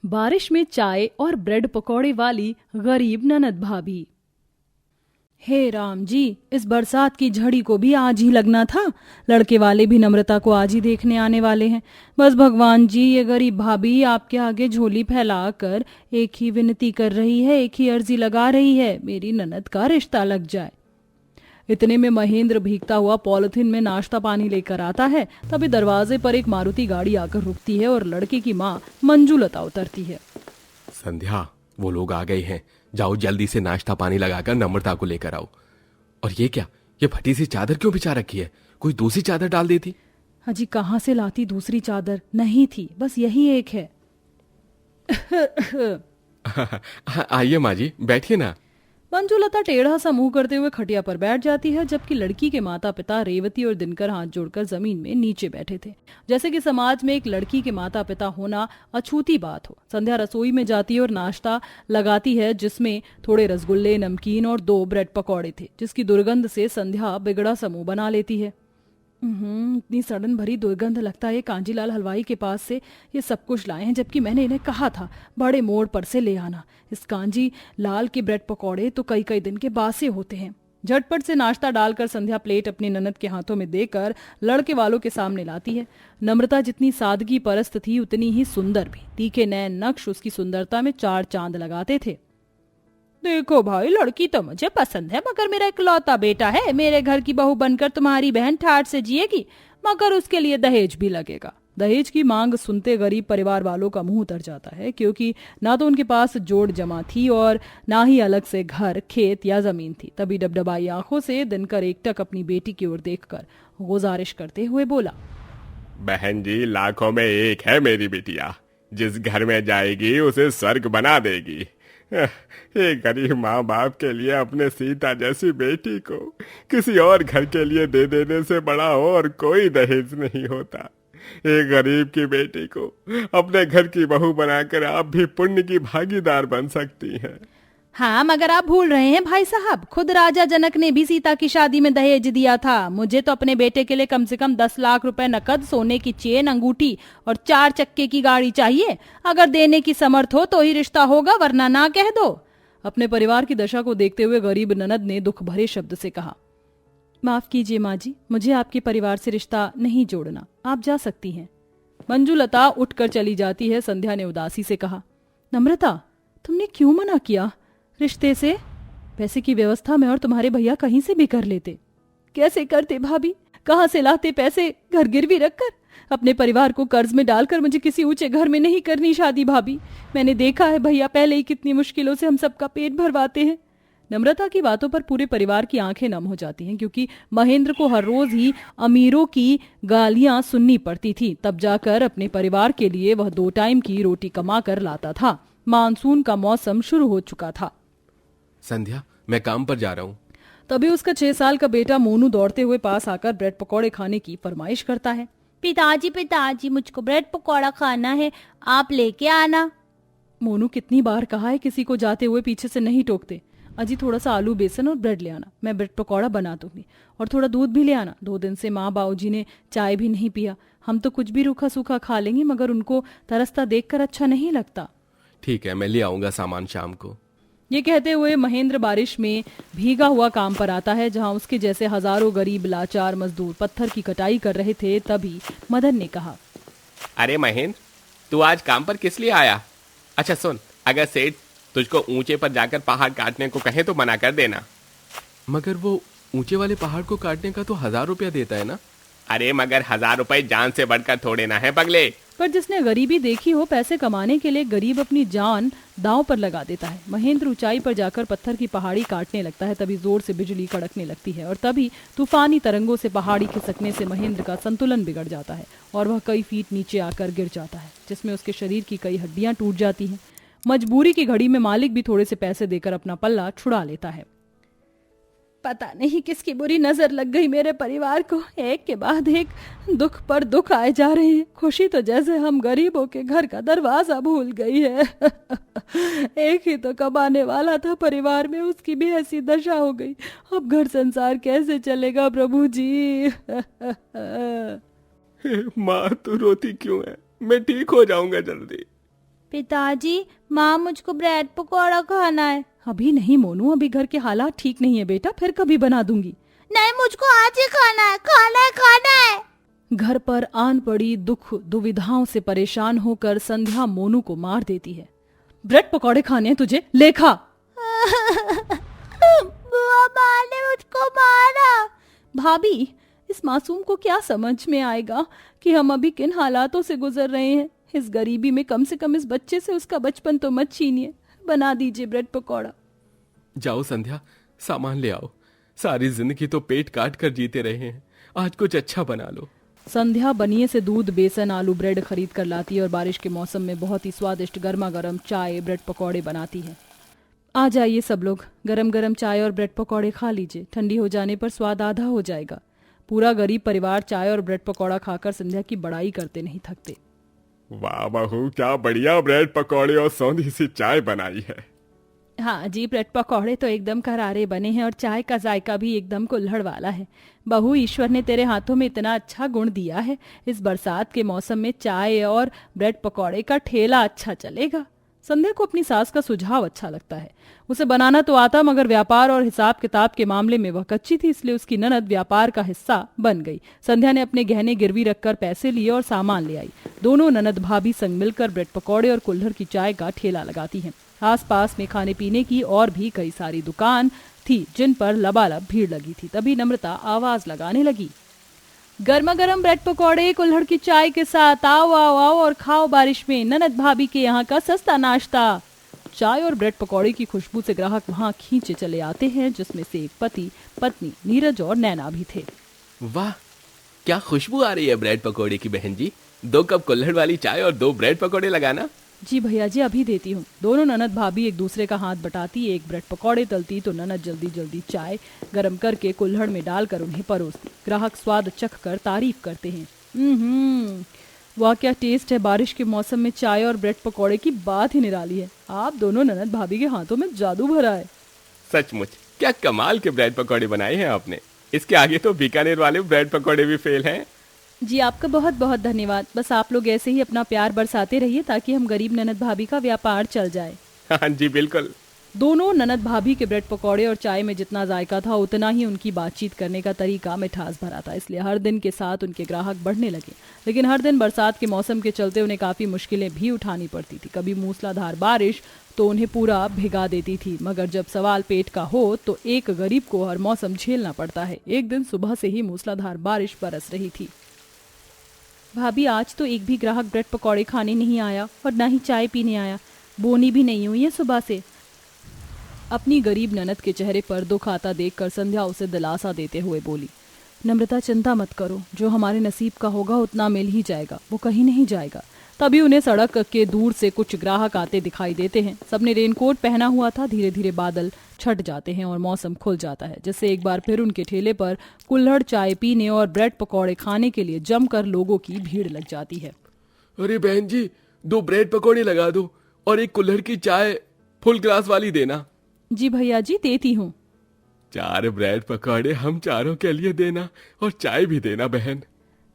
बारिश में चाय और ब्रेड पकौड़े वाली गरीब ननद भाभी। हे राम जी, इस बरसात की झड़ी को भी आज ही लगना था। लड़के वाले भी नम्रता को आज ही देखने आने वाले हैं। बस भगवान जी, ये गरीब भाभी आपके आगे झोली फैलाकर एक ही विनती कर रही है, एक ही अर्जी लगा रही है, मेरी ननद का रिश्ता लग जाए। इतने में महेंद्र भीगता हुआ पॉलिथीन में नाश्ता पानी लेकर आता है। तभी दरवाजे पर एक मारुति गाड़ी आकर रुकती है और लड़के की माँ मंजुलता उतरती है। संध्या, वो लोग आ गए हैं, जाओ जल्दी से नाश्ता पानी लगाकर नम्रता को लेकर आओ। और ये क्या, ये फटी सी चादर क्यों बिछा रखी है? कोई दूसरी चादर डाल देती। हाजी, कहाँ से लाती दूसरी चादर? नहीं थी, बस यही एक है। आइए माँ जी, बैठिए ना। मंजुलता टेढ़ा सा मुंह करते हुए खटिया पर बैठ जाती है, जबकि लड़की के माता पिता रेवती और दिनकर हाथ जोड़कर जमीन में नीचे बैठे थे, जैसे कि समाज में एक लड़की के माता पिता होना अछूती बात हो। संध्या रसोई में जाती है और नाश्ता लगाती है, जिसमें थोड़े रसगुल्ले, नमकीन और 2 ब्रेड पकौड़े थे, जिसकी दुर्गंध से संध्या बिगड़ा सा मुंह बना लेती है। इतनी सड़न भरी दुर्गंध, लगता है कांजीलाल हलवाई के पास से ये सब कुछ लाए हैं, जबकि मैंने इन्हें कहा था बड़े मोड़ पर से ले आना। इस कांजी लाल के ब्रेड पकौड़े तो कई कई दिन के बासे होते हैं। झटपट से नाश्ता डालकर संध्या प्लेट अपनी ननद के हाथों में देकर लड़के वालों के सामने लाती है। नम्रता जितनी सादगी परस्त थी, उतनी ही सुंदर भी। तीखे नैन नक्श उसकी सुंदरता में 4 चांद लगाते थे। देखो भाई, लड़की तो मुझे पसंद है, मगर मेरा इकलौता बेटा है। मेरे घर की बहू बनकर तुम्हारी बहन ठाठ से जिएगी, मगर उसके लिए दहेज भी लगेगा। दहेज की मांग सुनते गरीब परिवार वालों का मुंह उतर जाता है, क्योंकि ना तो उनके पास जोड़ जमा थी और ना ही अलग से घर, खेत या जमीन थी। तभी डबडबाई आंखों से दिनकर एकटक अपनी बेटी की ओर देखकर गुजारिश करते हुए बोला, बहन जी, लाखों में एक है मेरी बिटिया, जिस घर में जाएगी उसे स्वर्ग बना देगी। एक गरीब माँ बाप के लिए अपने सीता जैसी बेटी को किसी और घर के लिए दे देने से बड़ा और कोई दहेज नहीं होता। एक गरीब की बेटी को अपने घर की बहू बनाकर आप भी पुण्य की भागीदार बन सकती हैं। हाँ, मगर आप भूल रहे हैं भाई साहब, खुद राजा जनक ने भी सीता की शादी में दहेज दिया था। मुझे तो अपने बेटे के लिए कम से कम 10 लाख रुपए नकद, सोने की चेन, अंगूठी और 4 चक्के की गाड़ी चाहिए। अगर देने की समर्थ हो तो ही रिश्ता होगा, वरना ना कह दो। अपने परिवार की दशा को देखते हुए गरीब ननद ने दुख भरे शब्द से कहा, माफ कीजिए माँ जी, मुझे आपके परिवार से रिश्ता नहीं जोड़ना, आप जा सकती हैं। मंजुलता उठकर चली जाती है। संध्या ने उदासी से कहा, नम्रता, तुमने क्यों मना किया रिश्ते से? पैसे की व्यवस्था मैं और तुम्हारे भैया कहीं से भी कर लेते। कैसे करते भाभी? कहाँ से लाते पैसे? घर गिरवी रखकर? अपने परिवार को कर्ज में डालकर मुझे किसी ऊंचे घर में नहीं करनी शादी भाभी। मैंने देखा है भैया पहले ही कितनी मुश्किलों से हम सबका पेट भरवाते हैं। नम्रता की बातों पर पूरे परिवार की आंखें नम हो जाती हैं, क्योंकि महेंद्र को हर रोज ही अमीरों की गालियां सुननी पड़ती थी। तब जाकर अपने परिवार के लिए वह 2 टाइम की रोटी कमा कर लाता था। मानसून का मौसम शुरू हो चुका था। संध्या, मैं काम पर जा रहा हूँ। तभी उसका 6 साल का बेटा मोनू दौड़ते हुए पास आकर ब्रेड पकौड़े खाने की फरमाइश करता है। पिताजी, मुझको ब्रेड पकौड़ा खाना है, आप लेके आना। मोनू कितनी बार कहा है किसी को जाते हुए पीछे से नहीं टोकते। अजी, थोड़ा सा आलू बेसन और ब्रेड ले आना, मैं ब्रेड पकौड़ा बना दूंगी। और थोड़ा दूध भी ले आना। 2 दिन से माँ बाबूजी ने चाय भी नहीं पिया। हम तो कुछ भी रूखा सूखा खा लेंगे, मगर उनको तरसता देखकर अच्छा नहीं लगता। ठीक है, मैं ले आऊंगा सामान शाम को। ये कहते हुए महेंद्र बारिश में भीगा हुआ काम पर आता है, जहां उसके जैसे हजारों गरीब लाचार मजदूर पत्थर की कटाई कर रहे थे। तभी मदन ने कहा, अरे महेंद्र, तू आज काम पर किस लिए आया? अच्छा सुन, अगर सेठ तुझको ऊंचे पर जाकर पहाड़ काटने को कहे तो मना कर देना। मगर वो ऊंचे वाले पहाड़ को काटने का तो 1000 रुपया देता है ना? अरे मगर 1000 रुपए जान से बढ़कर थोड़े ना है पगले। पर जिसने गरीबी देखी हो, पैसे कमाने के लिए गरीब अपनी जान दांव पर लगा देता है। महेंद्र ऊंचाई पर जाकर पत्थर की पहाड़ी काटने लगता है। तभी जोर से बिजली कड़कने लगती है और तभी तूफानी तरंगों से पहाड़ी खिसकने से महेंद्र का संतुलन बिगड़ जाता है और वह कई फीट नीचे आकर गिर जाता है, जिसमें उसके शरीर की कई हड्डियां टूट जाती हैं। मजबूरी की घड़ी में मालिक भी थोड़े से पैसे देकर अपना पल्ला छुड़ा लेता है। पता नहीं किसकी बुरी नजर लग गई मेरे परिवार को। एक के बाद एक दुख पर दुख आए जा रहे हैं। खुशी तो जैसे हम गरीबों के घर का दरवाजा भूल गई है। एक ही तो कमाने वाला था परिवार में, उसकी भी ऐसी दशा हो गई। अब घर संसार कैसे चलेगा प्रभु जी। माँ, तू रोती क्यों है? मैं ठीक हो जाऊंगा जल्दी। पिताजी, माँ मुझको ब्रेड पकौड़ा खाना है। अभी नहीं मोनू, अभी घर के हालात ठीक नहीं है बेटा, फिर कभी बना दूंगी। नहीं, मुझको आज ही खाना है, खाना है, खाना है। घर पर आन पड़ी दुख दुविधाओं से परेशान होकर संध्या मोनू को मार देती है। ब्रेड पकौड़े खाने हैं तुझे, ले खा। बुआ, माँ ने मुझको मारा। भाभी, इस मासूम को क्या समझ में आएगा कि हम अभी किन हालातों से गुजर रहे हैं। इस गरीबी में कम से कम इस बच्चे से उसका बचपन तो मत छीनिए। बना दीजिए ब्रेड पकौड़ा। जाओ संध्या, सामान ले आओ। सारी जिंदगी तो पेट काट कर जीते रहे हैं, आज कुछ अच्छा बना लो। संध्या बनिए से दूध, बेसन, आलू, ब्रेड खरीद कर लाती है और बारिश के मौसम में बहुत ही स्वादिष्ट गर्मा गर्म चाय, ब्रेड पकौड़े बनाती है। आ जाइए सब लोग, गरम गरम चाय और ब्रेड पकौड़े खा लीजिए, ठंडी हो जाने पर स्वाद आधा हो जाएगा। पूरा गरीब परिवार चाय और ब्रेड पकौड़ा खाकर संध्या की बड़ाई करते नहीं थकते। वाह बहू, क्या बढ़िया ब्रेड पकौड़े और सौंधी सी चाय बनाई है। हाँ जी, ब्रेड पकौड़े तो एकदम करारे बने हैं और चाय का जायका भी एकदम कुल्हड़ वाला है। बहू, ईश्वर ने तेरे हाथों में इतना अच्छा गुण दिया है, इस बरसात के मौसम में चाय और ब्रेड पकौड़े का ठेला अच्छा चलेगा। संध्या को अपनी सास का सुझाव अच्छा लगता है। उसे बनाना तो आता, मगर व्यापार और हिसाब किताब के मामले में वह कच्ची थी, इसलिए उसकी ननद व्यापार का हिस्सा बन गई। संध्या ने अपने गहने गिरवी रखकर पैसे लिए और सामान ले आई। दोनों ननद भाभी संग मिलकर ब्रेड पकौड़े और कुल्हड़ की चाय का ठेला लगाती हैं। आसपास में खाने पीने की और भी कई सारी दुकान थी जिन पर लबालब भीड़ लगी थी। तभी नम्रता आवाज लगाने लगी, गर्मा गर्म ब्रेड पकौड़े कुल्हड़ की चाय के साथ आओ आओ आओ और खाओ बारिश में ननद भाभी के यहाँ का सस्ता नाश्ता। चाय और ब्रेड पकौड़े की खुशबू से ग्राहक वहाँ खींचे चले आते हैं, जिसमें से एक पति पत्नी नीरज और नैना भी थे। वाह, क्या खुशबू आ रही है ब्रेड पकौड़े की बहन जी। 2 कप कुल्हड़ वाली चाय और 2 ब्रेड पकौड़े लगाना। जी भैया जी, अभी देती हूँ। दोनों ननद भाभी एक दूसरे का हाथ बटाती, एक ब्रेड पकौड़े तलती तो ननद जल्दी जल्दी चाय गरम करके कुल्हड़ में डालकर उन्हें परोसती। ग्राहक स्वाद चख कर तारीफ करते हैं। वाह, क्या टेस्ट है। बारिश के मौसम में चाय और ब्रेड पकौड़े की बात ही निराली है। आप दोनों ननद भाभी के हाथों में जादू भरा है। सचमुच क्या कमाल के ब्रेड पकौड़े बनाए हैं आपने। इसके आगे तो बीकानेर वाले ब्रेड पकौड़े भी फेल हैं। जी, आपका बहुत बहुत धन्यवाद। बस आप लोग ऐसे ही अपना प्यार बरसाते रहिए ताकि हम गरीब ननद भाभी का व्यापार चल जाए। हाँ जी बिल्कुल। दोनों ननद भाभी के ब्रेड पकौड़े और चाय में जितना जायका था, उतना ही उनकी बातचीत करने का तरीका मिठास भरा था, इसलिए हर दिन के साथ उनके ग्राहक बढ़ने लगे। लेकिन हर दिन बरसात के मौसम के चलते उन्हें काफी मुश्किलें भी उठानी पड़ती थी। कभी मूसलाधार बारिश तो उन्हें पूरा भिगा देती थी, मगर जब सवाल पेट का हो तो एक गरीब को हर मौसम झेलना पड़ता है। एक दिन सुबह से ही मूसलाधार बारिश बरस रही थी। भाभी, आज तो एक भी ग्राहक ब्रेड पकौड़े खाने नहीं आया और ना ही चाय पीने आया। बोनी भी नहीं हुई है सुबह से। अपनी गरीब ननद के चेहरे पर दुख आता देखकर संध्या उसे दिलासा देते हुए बोली, नम्रता, चिंता मत करो, जो हमारे नसीब का होगा उतना मिल ही जाएगा, वो कहीं नहीं जाएगा। तभी उन्हें सड़क के दूर से कुछ ग्राहक आते दिखाई देते हैं। सबने रेनकोट पहना हुआ था। धीरे धीरे बादल छट जाते हैं और मौसम खुल जाता है, जिससे एक बार फिर उनके ठेले पर कुल्हड़ चाय पीने और ब्रेड पकौड़े खाने के लिए जमकर लोगों की भीड़ लग जाती है। अरे बहन जी, 2 ब्रेड पकौड़े लगा दो और एक कुल्हड़ की चाय फुल ग्लास वाली देना। जी भैया जी, देती हूँ। 4 ब्रेड पकौड़े हम चारों के लिए देना और चाय भी देना बहन।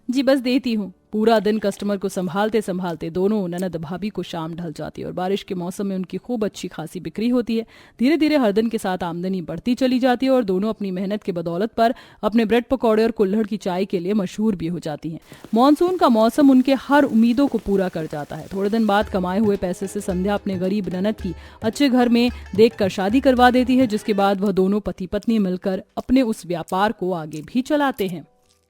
जी बस देती हूँ। पूरा दिन कस्टमर को संभालते संभालते दोनों ननद भाभी को शाम ढल जाती है और बारिश के मौसम में उनकी खूब अच्छी खासी बिक्री होती है। धीरे धीरे हर दिन के साथ आमदनी बढ़ती चली जाती है और दोनों अपनी मेहनत के बदौलत पर अपने ब्रेड पकौड़े और कुल्हड़ की चाय के लिए मशहूर भी हो जाती हैं। मॉनसून का मौसम उनके हर उम्मीदों को पूरा कर जाता है। थोड़े दिन बाद कमाए हुए पैसे से संध्या अपने गरीब ननद की अच्छे घर में देखकर शादी करवा देती है, जिसके बाद वह दोनों पति पत्नी मिलकर अपने उस व्यापार को आगे भी चलाते हैं।